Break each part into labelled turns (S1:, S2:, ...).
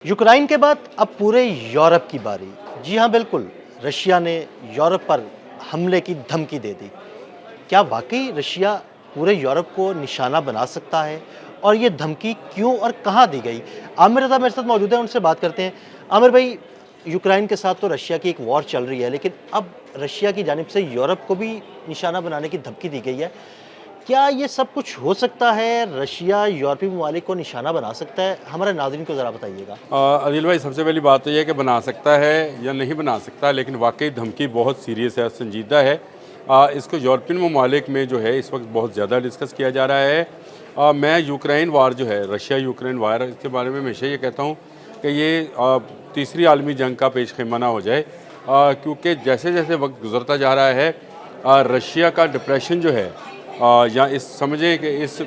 S1: Ukraine के बाद अब पूरे यूरोप की बारी। जी हाँ, बिल्कुल, रशिया ने यूरोप पर हमले की धमकी दे दी। क्या वाक़ई रशिया पूरे यूरोप को निशाना बना सकता है? और ये धमकी क्यों और कहाँ दी गई? आमिर रज़ा मेरे साथ मौजूद हैं, उनसे बात करते हैं। आमिर भाई, यूक्रेन के साथ तो रशिया की एक वॉर चल रही है, लेकिन अब रशिया की जानिब से यूरोप को भी निशाना बनाने की धमकी दी गई है। क्या ये सब कुछ हो सकता है? रशिया यूरोपीय ममालिक को निशाना बना सकता है? हमारे नाज़रीन को ज़रा बताइएगा।
S2: अदिल भाई, सबसे पहली बात तो ये है कि बना सकता है या नहीं बना सकता, लेकिन वाकई धमकी बहुत सीरियस है, संजीदा है। इसको यूरोपियन ममालिक में जो है इस वक्त बहुत ज़्यादा डिस्कस किया जा रहा है। मैं यूक्रेन वार जो है, रशिया यूक्रेन वार, इसके बारे में हमेशा ये कहता हूँ कि ये तीसरी आलमी जंग का पेश खैमा ना हो जाए, क्योंकि जैसे जैसे वक्त गुजरता जा रहा है रशिया का डिप्रेशन जो है, या इस समझें कि इस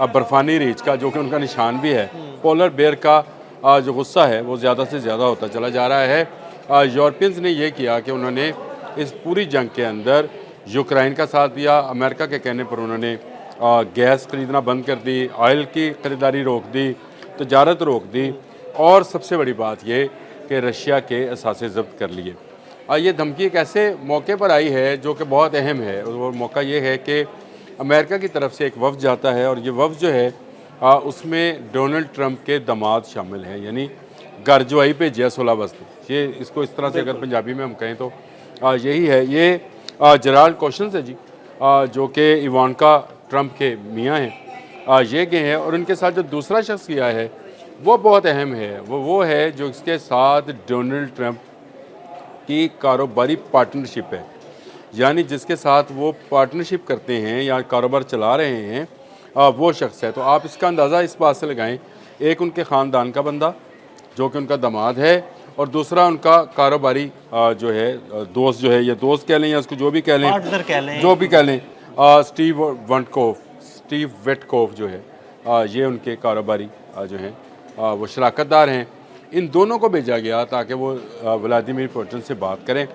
S2: बर्फ़ानी रीछ का, जो कि उनका निशान भी है, पोलर बेयर का जो गुस्सा है वो ज़्यादा से ज़्यादा होता चला जा रहा है। यूरोपियंस ने ये किया कि उन्होंने इस पूरी जंग के अंदर यूक्रेन का साथ दिया। अमेरिका के कहने पर उन्होंने गैस खरीदना बंद कर दी, ऑयल की ख़रीदारी रोक दी, तजारत रोक दी, और सबसे बड़ी बात ये कि रशिया के असासे ज़ब्त कर लिए। ये धमकी एक ऐसे मौके पर आई है जो कि बहुत अहम है, और मौका ये है कि अमेरिका की तरफ से एक वफ़द जाता है, और ये वफ़द जो है उसमें डोनाल्ड ट्रंप के दामाद शामिल हैं, यानी गर्जवाई पे जय सुलह बस्त। ये इसको इस तरह से अगर पंजाबी में हम कहें तो यही है। ये जराल्ड कोशंस है जी, जो कि इवानका ट्रंप के मियाँ हैं, ये गए हैं, और उनके साथ जो दूसरा शख्स गया है वो बहुत अहम है। वो है जो इसके साथ डोनाल्ड ट्रंप की कारोबारी पार्टनरशिप है, यानी जिसके साथ वो पार्टनरशिप करते हैं या कारोबार चला रहे हैं, वो शख्स है। तो आप इसका अंदाज़ा इस बात से लगाएं, एक उनके ख़ानदान का बंदा जो कि उनका दामाद है, और दूसरा उनका कारोबारी जो है दोस्त, जो है, या दोस्त कह लें या उसको जो भी कह लें,
S1: पार्टनर कह लें।
S2: जो भी कह लें, स्टीव वेटकोफ जो है, ये उनके कारोबारी जो हैं, वो शराकतदार हैं। इन दोनों को भेजा गया ताकि वो व्लादिमीर पुतिन से बात करें।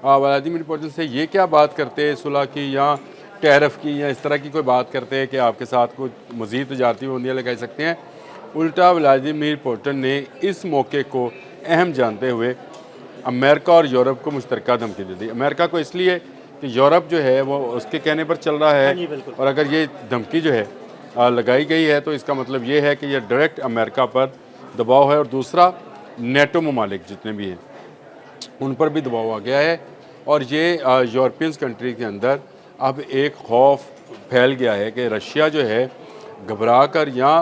S2: व्लादिमीर पुतिन से ये क्या बात करते हैं, सुलह की या टैरिफ की या इस तरह की कोई बात करते हैं कि आपके साथ कोई मज़ीद तजारती बंदियाँ लगा सकते हैं। उल्टा व्लादिमीर पुतिन ने इस मौके को अहम जानते हुए अमेरिका और यूरोप को मुश्तरका धमकी दे दी। अमेरिका को इसलिए कि यूरोप जो है वो उसके कहने पर चल रहा
S1: हाँ जी,
S2: है,
S1: बिल्कुल।
S2: और अगर ये धमकी जो है लगाई गई है तो इसका मतलब ये है कि ये डायरेक्ट अमेरिका पर दबाव है, और दूसरा नेटो ममालिक जितने भी हैं उन पर भी दबाव आ गया है। और ये यूरोपियन कंट्री के अंदर अब एक खौफ फैल गया है कि रशिया जो है घबरा कर या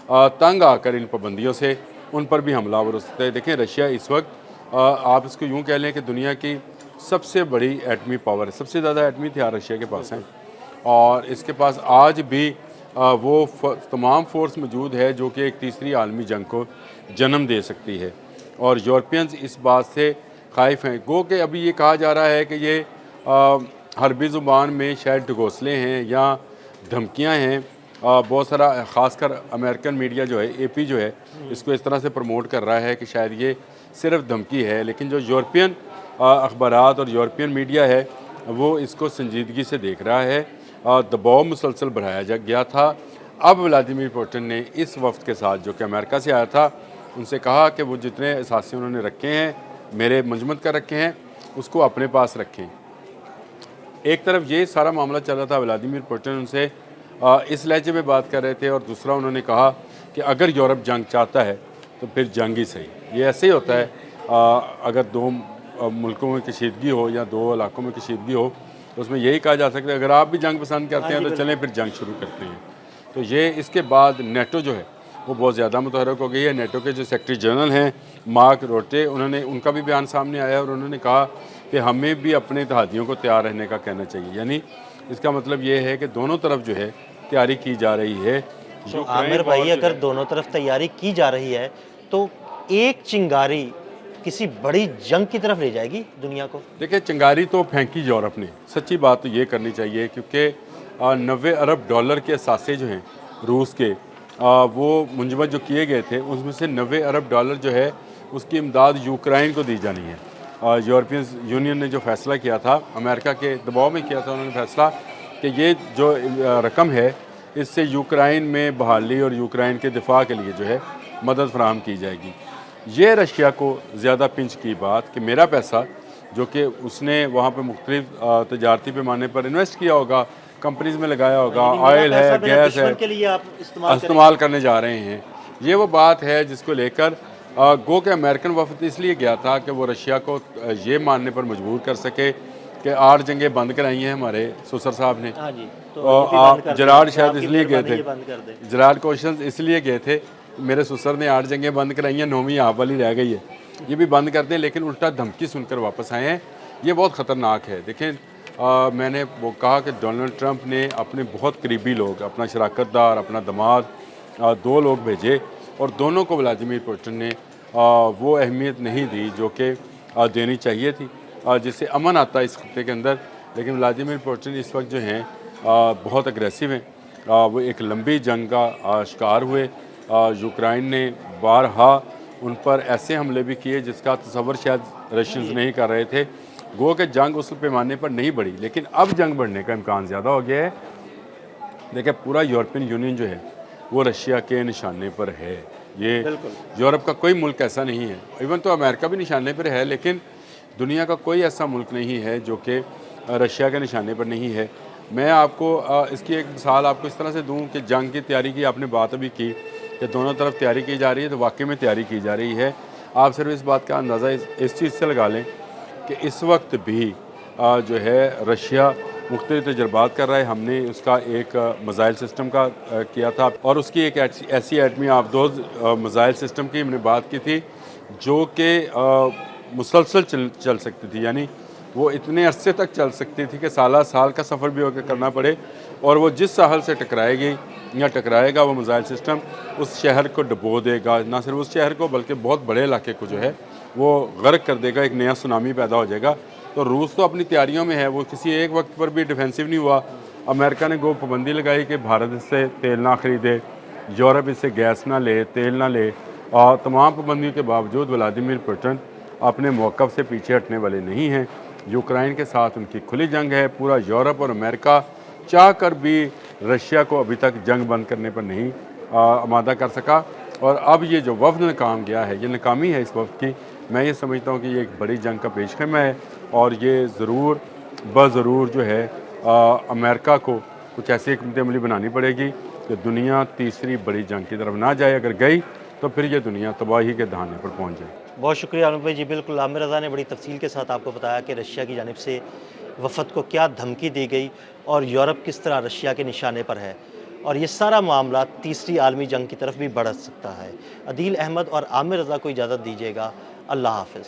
S2: तंग आकर इन पाबंदियों से उन पर भी हमलावर हो सकता है। देखें, रशिया इस वक्त आप इसको यूँ कह लें कि दुनिया की सबसे बड़ी एटमी पावर है, सबसे ज़्यादा एटमी हथियार रशिया के पास हैं, और इसके पास आज भी वो तमाम फोर्स मौजूद है जो कि एक तीसरी आलमी जंग को जन्म दे सकती है। और यूरोपियंस इस बात से खाइफ हैं। गो कि अभी ये कहा जा रहा है कि ये हरबी ज़ुबान में शायद ढगोसले हैं या धमकियां हैं। बहुत सारा ख़ासकर अमेरिकन मीडिया जो है, एपी जो है, इसको इस तरह से प्रमोट कर रहा है कि शायद ये सिर्फ धमकी है, लेकिन जो यूरोपियन अखबारात और यूरोपियन मीडिया है वो इसको संजीदगी से देख रहा है। दबाव मुसलसल बढ़ाया जा गया था। अब व्लादिमीर पुतिन ने इस वफ़द के साथ जो कि अमेरिका से आया था उनसे कहा कि वो जितने असासे उन्होंने रखे हैं, मेरे मंजमत कर रखे हैं, उसको अपने पास रखें। एक तरफ ये सारा मामला चल रहा था, व्लादिमीर पुतिन उनसे इस लहजे में बात कर रहे थे, और दूसरा उन्होंने कहा कि अगर यूरोप जंग चाहता है तो फिर जंग ही सही। ये ऐसे ही होता है, अगर दो मुल्कों में कशीदगी हो या दो इलाकों में कशीदगी हो तो उसमें यही कहा जा सकता है अगर आप भी जंग पसंद करते हैं तो चलें फिर जंग शुरू करते हैं। तो ये इसके बाद नेटो जो है वो बहुत ज़्यादा मुतहरक हो गई है। नेटो के जो सेक्रेटरी जनरल हैं मार्क रोटे, उनका भी बयान सामने आया, और उन्होंने कहा कि हमें भी अपने इत्तेहादियों को तैयार रहने का कहना चाहिए। यानी इसका मतलब ये है कि दोनों तरफ जो है तैयारी की जा रही है।
S1: तो आमिर भाई, अगर दोनों तरफ तैयारी की जा रही है तो एक चिंगारी किसी बड़ी जंग की तरफ ले जाएगी दुनिया को।
S2: देखिए, चिंगारी तो फेंकी यूरोप ने, सच्ची बात तो ये करनी चाहिए, क्योंकि 90 अरब डॉलर के असासे जो हैं रूस के, वो मुंजमद जो किए गए थे उसमें से 90 अरब डॉलर जो है उसकी इमदाद यूक्रेन को दी जानी है। यूरोपियन यूनियन ने जो फ़ैसला किया था, अमेरिका के दबाव में किया था उन्होंने फ़ैसला कि ये जो रकम है इससे यूक्रेन में बहाली और यूक्रेन के दिफा के लिए जो है मदद फराहम की जाएगी। ये रशिया को ज़्यादा पिंच की बात कि मेरा पैसा जो कि उसने वहाँ पे मुख्तलिफ तजारती पैमाने पर इन्वेस्ट किया होगा, कंपनीज़ में लगाया होगा,
S1: यानी मेरा
S2: ऑयल
S1: पैसा
S2: है,
S1: मेरे
S2: गैस
S1: दुश्मन
S2: है,
S1: के लिए आप इस्तेमाल करेंगे।
S2: इस्तेमाल करने जा रहे हैं। ये वो बात है जिसको लेकर गो के अमेरिकन वफद इसलिए गया था कि वो रशिया को ये मानने पर मजबूर कर सके कि 8 जंगें बंद कराई हैं हमारे सुसर साहब ने।
S1: हाँ जी, तो
S2: और
S1: ये भी बंद कर दें,
S2: जराड
S1: तो
S2: शायद
S1: आपकी
S2: इसलिए गए
S1: मेहरबानी
S2: थे,
S1: ये बंद कर दें।
S2: जराड क्वेश्चन इसलिए गए थे, मेरे सुसर ने 8 जंगें बंद कराई हैं, 9वीं आप वाली रह गई है, ये भी बंद कर दें। लेकिन उल्टा धमकी सुनकर वापस आए हैं। ये बहुत ख़तरनाक है। देखें, मैंने वो कहा कि डोनाल्ड ट्रंप ने अपने बहुत करीबी लोग, अपना शराकतदार, अपना दामाद, 2 लोग भेजे और दोनों को व्लादिमीर पुतिन ने वो अहमियत नहीं दी जो कि देनी चाहिए थी, जिससे अमन आता है इस खत्ते के अंदर। लेकिन व्लादिमीर पुतिन इस वक्त जो हैं बहुत अग्रेसिव हैं। वो एक लंबी जंग का शिकार हुए। यूक्रेन ने बारहा उन पर ऐसे हमले भी किए जिसका तसव्वुर शायद रशियंस नहीं कर रहे थे। गो के जंग उस पैमाने पर नहीं बढ़ी, लेकिन अब जंग बढ़ने का इम्कान ज़्यादा हो गया है। देखिए, पूरा यूरोपियन यूनियन जो है वो रशिया के निशाने पर है। ये
S1: बिल्कुल।
S2: यूरोप का कोई मुल्क ऐसा नहीं है, इवन तो अमेरिका भी निशाने पर है, लेकिन दुनिया का कोई ऐसा मुल्क नहीं है जो कि रशिया के निशाने पर नहीं है। मैं आपको इसकी एक मिसाल आपको इस तरह से दूं कि जंग की तैयारी की आपने बात अभी की कि दोनों तरफ तैयारी की जा रही है, तो वाकई में तैयारी की जा रही है। आप सिर्फ इस बात का अंदाज़ा इस चीज़ से लगा लें कि इस वक्त भी जो है रशिया मुख्तलिफ तजर्बात कर रहा है। हमने उसका एक मिसाइल सिस्टम का किया था और उसकी एक ऐसी एटमी आबदोज़ मिसाइल सिस्टम की हमने बात की थी जो कि मुसलसल चल सकती थी, यानी वो इतने अरसे तक चल सकती थी कि साल साल का सफ़र भी होकर करना पड़े, और वो जिस साहल से टकराएगी या टकराएगा वो मिसाइल सिस्टम उस शहर को डुबो देगा। ना सिर्फ उस शहर को बल्कि बहुत बड़े इलाके को जो है वो गर्क कर देगा, एक नया सुनामी पैदा हो जाएगा। तो रूस तो अपनी तैयारियों में है, वो किसी एक वक्त पर भी डिफेंसिव नहीं हुआ। अमेरिका ने गो पाबंदी लगाई कि भारत इससे तेल ना ख़रीदे, यूरोप इससे गैस ना ले, तेल ना ले, और तमाम पाबंदियों के बावजूद व्लादिमीर पुतिन अपने मौक़िफ़ से पीछे हटने वाले नहीं हैं। यूक्रेन के साथ उनकी खुली जंग है। पूरा यूरोप और अमेरिका चाह कर भी रशिया को अभी तक जंग बंद करने पर नहीं आमादा कर सका। और अब ये जो वफ़द नाकाम गया है, ये नाकामी है इस वफ़द की। मैं ये समझता हूँ कि ये एक बड़ी जंग का पेशखिमा है और ये ज़रूर ज़रूर जो है अमेरिका को कुछ ऐसी हिकमत अमली बनानी पड़ेगी कि दुनिया तीसरी बड़ी जंग की तरफ ना जाए। अगर गई तो फिर ये दुनिया तबाही के दहाने पर पहुँच जाए।
S1: बहुत शुक्रिया अनुप भाई जी। बिल्कुल, आमिर रज़ा ने बड़ी तफसील के साथ आपको बताया कि रशिया की जानिब से वफ़द को क्या धमकी दी गई और यूरोप किस तरह रशिया के निशाने पर है, और ये सारा मामला तीसरी आलमी जंग की तरफ भी बढ़ सकता है। अदील अहमद और आमिर रज़ा को इजाज़त दीजिएगा। अल्लाह हाफ़िज़।